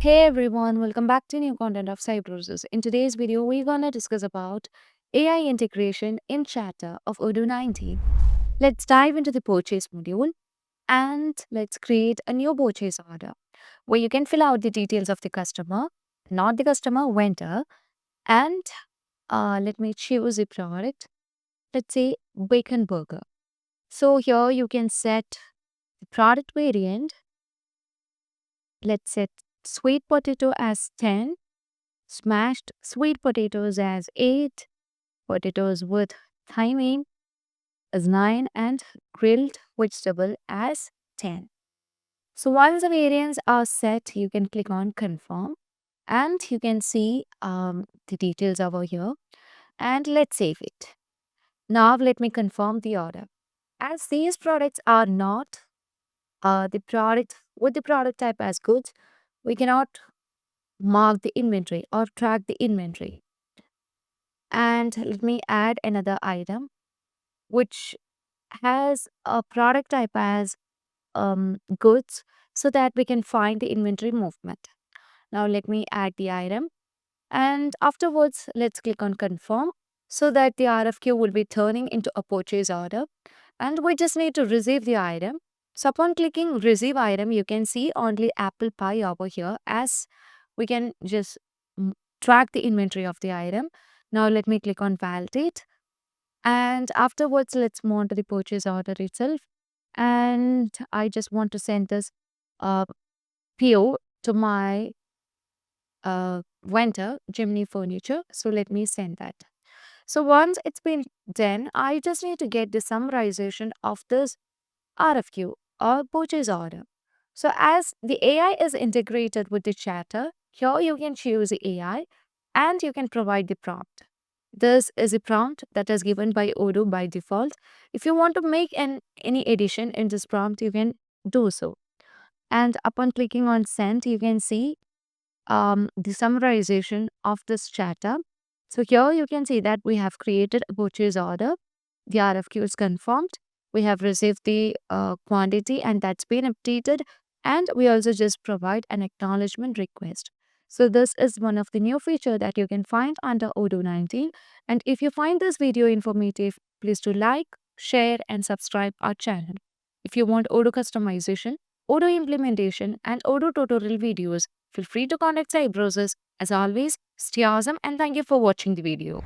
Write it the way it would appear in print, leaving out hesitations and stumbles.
Hey everyone, welcome back to new content of Cybrosys. In today's video, we're gonna discuss about AI integration in Chatter of Odoo 19. Let's dive into the purchase module and let's create a new purchase order where you can fill out the details of the customer, not the customer, vendor, and let me choose a product. Let's say bacon burger. So here you can set the product variant. Let's set sweet potato as 10, smashed sweet potatoes as 8, potatoes with timing as 9, and grilled vegetable as 10. So once the variants are set, you can click on confirm and you can see the details over here, and let's save it. Now let me confirm the order. As these products are not the product with the product type as goods, we cannot mark the inventory or track the inventory. And let me add another item which has a product type as goods so that we can find the inventory movement. Now let me add the item, and afterwards let's click on confirm so that the RFQ will be turning into a purchase order, and we just need to receive the item. So upon clicking receive item, you can see only apple pie over here, as we can just track the inventory of the item. Now let me click on validate, and afterwards let's move on to the purchase order itself, and I just want to send this uh, PO to my vendor Jimny Furniture, so let me send that. So once it's been done, I just need to get the summarization of this RFQ or purchase order. So as the AI is integrated with the chatter, here you can choose the AI and you can provide the prompt. This is a prompt that is given by Odoo by default. If you want to make any addition in this prompt, you can do so. And upon clicking on send, you can see the summarization of this chatter. So here you can see that we have created a purchase order. The RFQ is confirmed. We have received the quantity and that's been updated. And we also just provide an acknowledgement request. So this is one of the new feature that you can find under Odoo 19. And if you find this video informative, please do like, share and subscribe our channel. If you want Odoo customization, Odoo implementation and Odoo tutorial videos, feel free to contact Cybrosys. As always, stay awesome and thank you for watching the video.